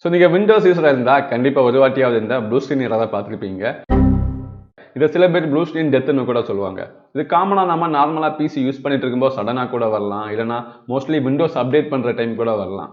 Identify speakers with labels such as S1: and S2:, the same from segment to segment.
S1: So நீங்கள் Windows யூஸராக இருந்தால் கண்டிப்பாக ஒரு வாட்டியாவது இருந்தால் ப்ளூ ஸ்க்ரீன் எரரை பார்த்துருப்பீங்க. இதை சில பேர் ப்ளூ ஸ்க்ரீன் டெத்துன்னு கூட சொல்லுவாங்க. இது காமனாக நம்ம நார்மலாக பிசி யூஸ் பண்ணிட்டு இருக்கும்போது சடனாக கூட வரலாம், இல்லைனா மோஸ்ட்லி விண்டோஸ் அப்டேட் பண்ணுற டைம் கூட வரலாம்.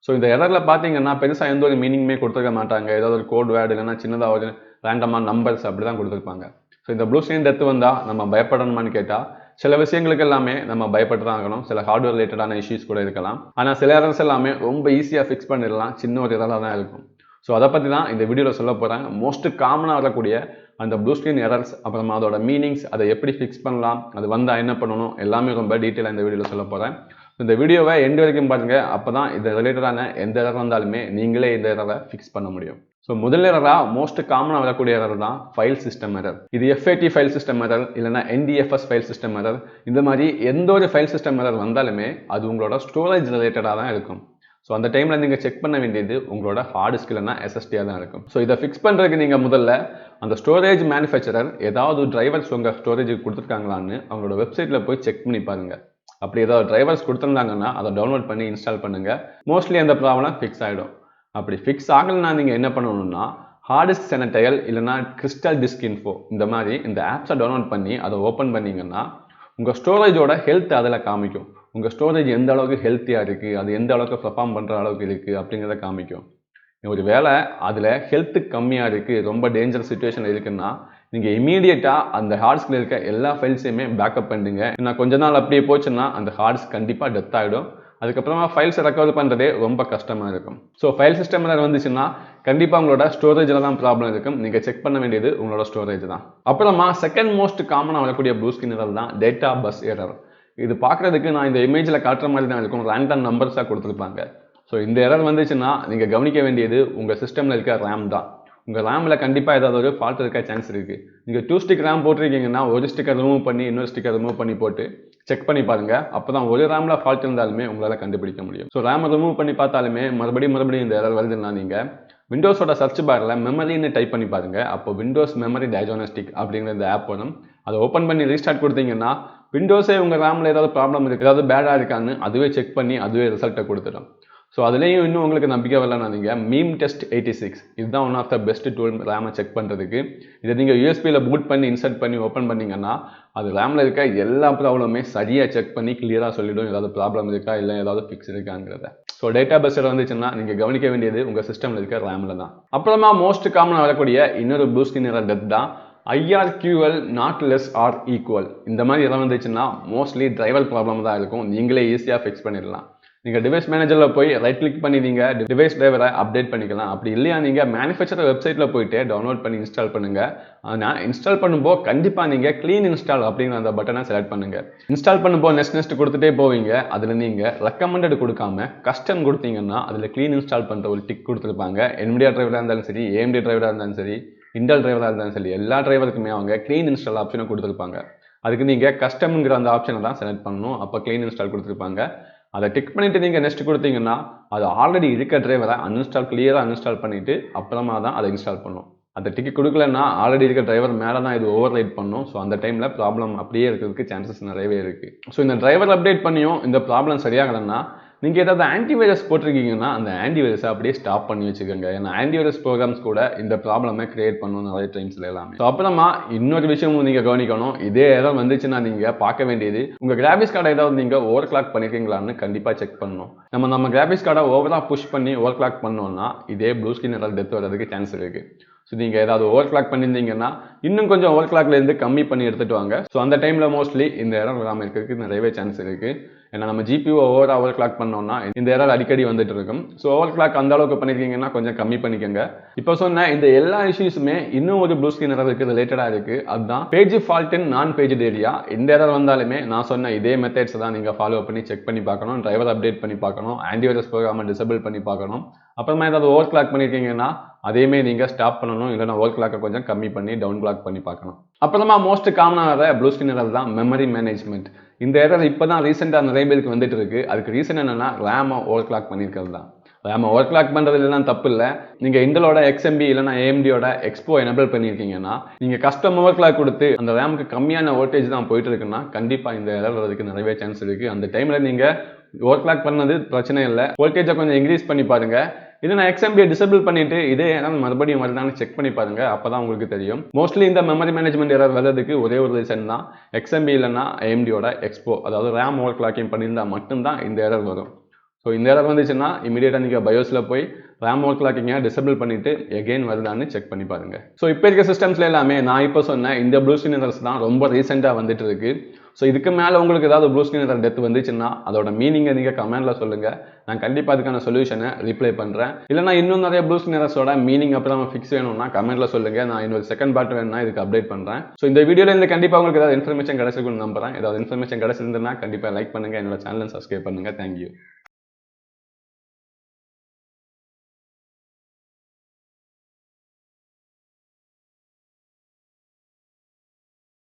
S1: ஸோ இந்த எரரில் பார்த்தீங்கன்னா பெருசாக எந்த ஒரு மீனிங்குமே கொடுத்துருக்க மாட்டாங்க. ஏதாவது ஒரு கோட் வேர்டு இல்லைனா சின்னதாக ஒரு ரேண்டமாக நம்பர்ஸ் அப்படி தான் கொடுத்துருப்பாங்க. ஸோ இந்த ப்ளூ ஸ்க்ரீன் டெத்து வந்தால் நம்ம பயப்படணுமான்னு கேட்டால் சில விஷயங்களுக்கு எல்லாமே நம்ம பயப்பட்டு தான் ஆகணும். சில ஹார்ட்வேர் ரிலேட்டடான இஷ்யூஸ் கூட இருக்கலாம். ஆனால் சில எரர்ஸ் எல்லாமே ரொம்ப ஈஸியாக ஃபிக்ஸ் பண்ணிடலாம், சின்ன ஒரு எரராக தான் இருக்கும். ஸோ அதை பற்றி தான் இந்த வீடியோவில் சொல்ல போகிறேன். மோஸ்ட் காமனாக வரக்கூடிய அந்த ப்ளூ ஸ்க்ரீன் எரர்ஸ், அப்புறமா அதோட மீனிங்ஸ், அதை எப்படி ஃபிக்ஸ் பண்ணலாம், அது வந்தால் என்ன பண்ணணும், எல்லாமே ரொம்ப டீட்டெயிலாக இந்த வீடியோவில் சொல்ல போகிறேன். இந்த வீடியோவை எண்டு வரைக்கும் பாருங்கள். அப்போ தான் இது ரிலேட்டடான எந்த எரர் வந்தாலுமே நீங்களே இந்த எரரை ஃபிக்ஸ் பண்ண முடியும். ஸோ முதல் எரராக மோஸ்ட் காமனாக வரக்கூடிய எரர் தான் ஃபைல் சிஸ்டம் எரர். இது FAT ஃபைல் சிஸ்டம் எரர் இல்லைனா NDFS ஃபைல் சிஸ்டம் எரர், இந்த மாதிரி எந்த ஒரு ஃபைல் சிஸ்டம் எரர் வந்தாலுமே அது உங்களோட ஸ்டோரேஜ் ரிலேட்டடாக தான் இருக்கும். ஸோ அந்த டைமில் நீங்கள் செக் பண்ண வேண்டியது உங்களோட ஹார்ட் டிஸ்க் இல்லைனா SSD-யாக தான் இருக்கும். ஸோ இதை ஃபிக்ஸ் பண்ணுறதுக்கு நீங்கள் முதல்ல அந்த ஸ்டோரேஜ் மேனுஃபேக்சரர் ஏதாவது டிரைவர்ஸ் உங்கள் ஸ்டோரேஜுக்கு கொடுத்துருக்காங்களான்னு அவங்களோட வெப்சைட்டில் போய் செக் பண்ணி பாருங்கள். அப்படி ஏதாவது டிரைவர்ஸ் கொடுத்துருந்தாங்கன்னா அதை டவுன்லோட் பண்ணி இன்ஸ்டால் பண்ணுங்கள். மோஸ்ட்லி அந்த ப்ராப்ளம் ஃபிக்ஸ் ஆகிடும். அப்படி ஃபிக்ஸ் ஆகலைன்னா நீங்கள் என்ன பண்ணணும்னா ஹார்ட் டிஸ்க் செனட்டைல் இல்லைனா கிறிஸ்டல் டிஸ்க் இன்ஃபோ இந்த மாதிரி இந்த ஆப்ஸை டவுன்லோட் பண்ணி அதை ஓப்பன் பண்ணிங்கன்னா உங்கள் ஸ்டோரேஜோட ஹெல்த் அதில் காமிக்கும். உங்கள் ஸ்டோரேஜ் எந்த அளவுக்கு ஹெல்த்தியாக இருக்குது, அது எந்த அளவுக்கு பெர்ஃபார்ம் பண்ணுற அளவுக்கு இருக்குது அப்படிங்கிறத காமிக்கும். ஒரு வேளை அதில் ஹெல்த்து கம்மியாக இருக்குது, ரொம்ப டேஞ்சரஸ் சுச்சுவேஷன் இருக்குன்னா நீங்கள் இமீடியட்டாக அந்த ஹார்ட் டிஸ்கில் இருக்க எல்லா ஃபைல்ஸையுமே பேக்கப் பண்ணுங்க. ஏன்னா கொஞ்ச நாள் அப்படியே போச்சுன்னா அந்த ஹார்ட் டிஸ்க் கண்டிப்பாக டெத் ஆகிடும். அதுக்கப்புறமா ஃபைல்ஸை ரெக்கவர் பண்ணுறதே ரொம்ப கஷ்டமாக இருக்கும். ஸோ ஃபைல் சிஸ்டம் எரர் வந்துச்சுன்னா கண்டிப்பாக உங்களோட ஸ்டோரேஜில் தான் ப்ராப்ளம் இருக்கும். நீங்கள் செக் பண்ண வேண்டியது உங்களோட ஸ்டோரேஜ் தான். அப்புறமா செகண்ட் மோஸ்ட் காமனாக வரக்கூடிய ப்ளூ ஸ்க்ரீன் எரர் தான் டேட்டா பஸ் எரர். இது பார்க்குறதுக்கு நான் இந்த இமேஜில் காட்டுற மாதிரி தான் இருக்கும், ரேண்டம் நம்பர்ஸாக கொடுத்துருப்பாங்க. ஸோ இந்த எரர் வந்துச்சுன்னா நீங்கள் கவனிக்க வேண்டியது உங்கள் சிஸ்டமில் இருக்க ரேம் தான். உங்கள் ரேமில் கண்டிப்பாக ஏதாவது ஒரு ஃபால்ட் இருக்க சான்ஸ் இருக்குது. நீங்கள் 2 ஸ்டிக் ரேம் போட்டிருக்கீங்கன்னா ஒரு ஸ்டிக்கர் ரிமூவ் பண்ணி இன்னொரு ஸ்டிக்கர் ரிமூவ் பண்ணி போட்டு செக் பண்ணி பாருங்கள். அப்போ தான் ஒரு ரேமில் ஃபால்ட் இருந்தாலுமே உங்களால் கண்டுபிடிக்க முடியும். ஸோ ரேமை ரிமூவ் பண்ணி பார்த்தாலுமே மறுபடியும் இந்த எரர் வருதுன்னா நீங்கள் விண்டோஸோட சர்ச் பாரில் மெமரின்னு டைப் பண்ணி பாருங்கள். அப்போ விண்டோஸ் மெமரி டயக்னோஸ்டிக் அப்படிங்கிற இந்த ஆப் வரும். அதை ஓப்பன் பண்ணி ரீஸ்டார்ட் கொடுத்தீங்கன்னா விண்டோஸே உங்கள் ரேமில் ஏதாவது ப்ராப்ளம் இருக்குது, ஏதாவது பேடாக இருக்கான்னு அதுவே செக் பண்ணி அதுவே ரிசல்ட்டை கொடுத்துடும். ஸோ அதுலேயும் இன்னும் உங்களுக்கு நம்பிக்கை வரலன்னா நீங்கள் மீம் டெஸ்ட் 86 இதுதான் one of the best tool ரேமை செக் பண்ணுறதுக்கு. இதை நீங்கள் யூஎஸ்பியில் பூட் பண்ணி இன்சர்ட் பண்ணி ஓப்பன் பண்ணிங்கன்னா அது ரேமில் இருக்க எல்லா ப்ராப்ளமே சரியாக செக் பண்ணி கிளியராக சொல்லிவிடும், ஏதாவது ப்ராப்ளம் இருக்கா இல்லை ஏதாவது ஃபிக்ஸ் இருக்காங்கிறத. ஸோ டேட்டா பஸ் வந்துச்சுன்னா நீங்கள் கவனிக்க வேண்டியது உங்கள் சிஸ்டமில் இருக்க ரேமில் தான். அப்புறமா மோஸ்ட் காமனாக வரக்கூடிய இன்னொரு ப்ளூ ஸ்க்ரீன் எரர் டெத் தான் IRQL not less or equal. இந்த மாதிரி எதாவது வந்துச்சுன்னா மோஸ்ட்லி டிரைவர் ப்ராப்ளம் தான் இருக்கும். நீங்களே ஈஸியாக ஃபிக்ஸ் பண்ணிடலாம். நீங்கள் டிவைஸ் மேனேஜரில் போய் ரைட் கிளிக் பண்ணி நீங்கள் டிவைஸ் டிரைவரை அப்டேட் பண்ணிக்கலாம். அப்படி இல்லையா நீங்கள் மேனுஃபேக்சரர் வெப்சைட்டில் போயிட்டு டவுன்லோட் பண்ணி இன்ஸ்டால் பண்ணுங்கள். ஆனால் இன்ஸ்டால் பண்ணும்போது கண்டிப்பாக நீங்கள் க்ளீன் இன்ஸ்டால் அப்படிங்கிற அந்த பட்டனை செலக்ட் பண்ணுங்கள். இன்ஸ்டால் பண்ணும்போது நெக்ஸ்ட் கொடுத்துட்டே போவீங்க. அதில் நீங்கள் ரெக்கமெண்டட் கொடுக்காம கஸ்டம் கொடுத்தீங்கன்னா அதில் க்ளீன் இன்ஸ்டால் பண்ணுற ஒரு டிக் கொடுத்துருப்பாங்க. NVIDIA டிரைவராக இருந்தாலும் சரி, AMD டிரைவராக இருந்தாலும் சரி, இன்டெல் டிரைவராக இருந்தாலும் சரி, எல்லா டிரைவருக்குமே அவங்க க்ளீன் இன்ஸ்டால் ஆப்ஷனை கொடுத்துருப்பாங்க. அதுக்கு நீங்கள் கஸ்டம்ங்கிற அந்த ஆப்ஷனை தான் செலக்ட் பண்ணணும். அப்போ க்ளீன் இன்ஸ்டால் கொடுத்துருப்பாங்க. அதை டிக் பண்ணிவிட்டு நீங்கள் நெக்ஸ்ட் கொடுத்தீங்கன்னா அது ஆல்ரெடி இருக்க டிரைவரை கிளியராக அன்இன்ஸ்டால் பண்ணிவிட்டு அப்புறமா தான் அதை இன்ஸ்டால் பண்ணணும். அந்த டிக்கெட் கொடுக்கலன்னா ஆல்ரெடி இருக்க டிரைவர் மேலே தான் இது ஓவர் ரைட் பண்ணும். ஸோ அந்த டைமில் ப்ராப்ளம் அப்படியே இருக்கிறதுக்கு சான்சஸ் நிறையவே இருக்குது. ஸோ இந்த டிரைவர் அப்டேட் பண்ணியும் இந்த ப்ராப்ளம் சரியாகலைன்னா நீங்கள் ஏதாவது ஆன்டிவைரஸ் போட்டிருக்கீங்கன்னா அந்த ஆன்டிவைரஸை அப்படியே ஸ்டாப் பண்ணி வச்சுக்கோங்க. ஏன்னா ஆன்டிவைரஸ் ப்ரோக்ராம்ஸ் கூட இந்த ப்ராப்ளமை கிரியேட் பண்ணணும் நிறைய டைம்ஸில் எல்லாமே. ஸோ அப்புறமா இன்னொரு விஷயமும் நீங்கள் கவனிக்கணும். இதே ஏதாவது வந்துச்சுன்னா நீங்கள் பார்க்க வேண்டியது உங்கள் கிராஃபிக்ஸ் கார்டை ஏதாவது நீங்கள் ஓவர் கிளாக் பண்ணியிருக்கீங்களான்னு கண்டிப்பாக செக் பண்ணணும். நம்ம கிராஃபிக்ஸ் கார்டை ஓவராக புஷ் பண்ணி ஓவர் கிளாக் பண்ணோம்னா இதே ப்ளூ ஸ்க்ரீன் எரர் டெத் வரதுக்கு சான்ஸ் இருக்குது. ஸோ நீங்கள் ஏதாவது ஓவர் கிளாக் பண்ணியிருந்தீங்கன்னா இன்னும் கொஞ்சம் ஓவர் கிளாக்லேருந்து கம்மி பண்ணி எடுத்துகிட்டு வாங்க. ஸோ அந்த டைமில் மோஸ்ட்லி இந்த எரர் வராமல் இருக்கிறதுக்கு நிறையவே சான்ஸ் இருக்குது. ஏன்னா நம்ம GPU ஓவர் கிளாக் பண்ணோம்னா இந்த எரர் அடிக்கடி வந்துட்டு இருக்கும். ஸோ ஓவர் கிளாக் அந்த அளவுக்கு பண்ணியிருக்கீங்கன்னா கொஞ்சம் கம்மி பண்ணிக்கோங்க. இப்போ சொன்ன இந்த எல்லா இஷ்யூஸுமே இன்னும் ஒரு ப்ளூ ஸ்க்ரீன் எரருக்கு ரிலேட்டடாக இருக்குது. அதுதான் பேஜ் ஃபால்ட் இன் நான் பேஜ் ஏரியா. இந்த எரர் வந்தாலுமே நான் சொன்ன இதே மெத்தட்ஸ் தான் நீங்கள் ஃபாலோ பண்ணி செக் பண்ணி பார்க்கணும். டிரைவர் அப்டேட் பண்ணி பார்க்கணும். ஆன்டிவைரஸ் ப்ரோக்ராமை டிசபிள் பண்ணி பார்க்கணும். அப்புறமா ஏதாவது ஓவர் கிளாக் பண்ணியிருக்கீங்கன்னா அதையுமே நீங்கள் ஸ்டாப் பண்ணணும். இல்லைனா ஓவர் கிளாக்கை கொஞ்சம் கம்மி பண்ணி டவுன் கிளாக் பண்ணி பார்க்கணும். அப்புறமா மோஸ்ட் காமனாக வர ப்ளூ ஸ்க்ரீன் எரர் தான் மெமரி மேனேஜ்மெண்ட். இந்த எரர் இப்போ தான் ரீசெண்டாக நிறைய பேருக்கு வந்துட்டு இருக்கு. அதுக்கு ரீசன் என்னன்னா ரேமை ஓவர் கிளாக் பண்ணியிருக்கிறது தான். ரேமை ஓவர் கிளாக் பண்ணுறதுலாம் தப்பு இல்லை. நீங்கள் இன்டலோட XMB இல்லைனா AMDயோட எக்ஸ்போ எனபிள் பண்ணியிருக்கீங்கன்னா நீங்கள் கஸ்டம் ஓவர் கிளாக் கொடுத்து அந்த ரேமுக்கு கம்மியான வோல்டேஜ் தான் போயிட்டு இருக்குன்னா கண்டிப்பாக இந்த எரர் வரதுக்கு நிறைய சான்ஸ் இருக்குது. அந்த டைமில் நீங்கள் ஓவர் கிளாக் பண்ணது பிரச்சனை இல்லை. வோல்டேஜை கொஞ்சம் இன்க்ரீஸ் பண்ணி பாருங்கள். இதை நான் XMB டிசேபிள் பண்ணிட்டு இதே ஏதாவது மறுபடியும் வருதான்னு செக் பண்ணி பாருங்க, அப்பதான் உங்களுக்கு தெரியும். மோஸ்ட்லி இந்த மெமரி மேனேஜ்மெண்ட் எரர் வர்றதுக்கு ஒரே ஒரு ரீசன் தான், XMB இல்லைன்னா AMDயோட எக்ஸ்போ, அதாவது ரேம் ஓவர் கிளாக்கிங் பண்ணியிருந்தா மட்டும்தான் இந்த எரர் வரும். ஸோ இந்த எரர் வந்துச்சுன்னா இமீடியட்டாக நீங்கள் பயோஸில் போய் ரேம் ஓவர் கிளாக்கிங்கை டிசேபிள் பண்ணிட்டு எகெயின் வருதான்னு செக் பண்ணி பாருங்க. ஸோ இப்போ இருக்க சிஸ்டம்ஸ்ல எல்லாமே நான் இப்போ சொன்ன இந்த ப்ளூ ஸ்க்ரீன் எரர்ஸ் தான் ரொம்ப ரீசெண்டாக வந்துட்டு இருக்கு. ஸோ இதுக்கு மேலே உங்களுக்கு ஏதாவது ப்ளூ ஸ்க்ரீன் எரர் டெத் வந்துச்சுன்னா அதோட மீனிங்கை நீங்கள் கமெண்ட்ல சொல்லுங்க, நான் கண்டிப்பாக அதுக்கான சொல்யூஷனை ரிப்ளை பண்ணுறேன். இல்லைனா இன்னும் நிறைய ப்ளூ ஸ்க்ரீன் எரர்ஸோட மீனிங் அப்புறம் ஃபிக்ஸ் வேணும்னா கமெண்ட்ல சொல்லுங்க, நான் இன்னொரு செகண்ட் பார்ட் வேணும்னா இதுக்கு அப்டேட் பண்ணுறேன். ஸோ இந்த வீடியோவில் இருந்து கண்டிப்பாக உங்களுக்கு ஏதாவது இன்ஃபர்மேஷன் கிடைச்சிருக்குன்னு நம்புறேன். ஏதாவது இன்ஃபர்மேஷன் கிடைச்சிருந்ததுன்னா கண்டிப்பாக லைக் பண்ணுங்க, என்னோட சேனலை சப்ஸ்கிரைப் பண்ணுங்க. தேங்க்யூ.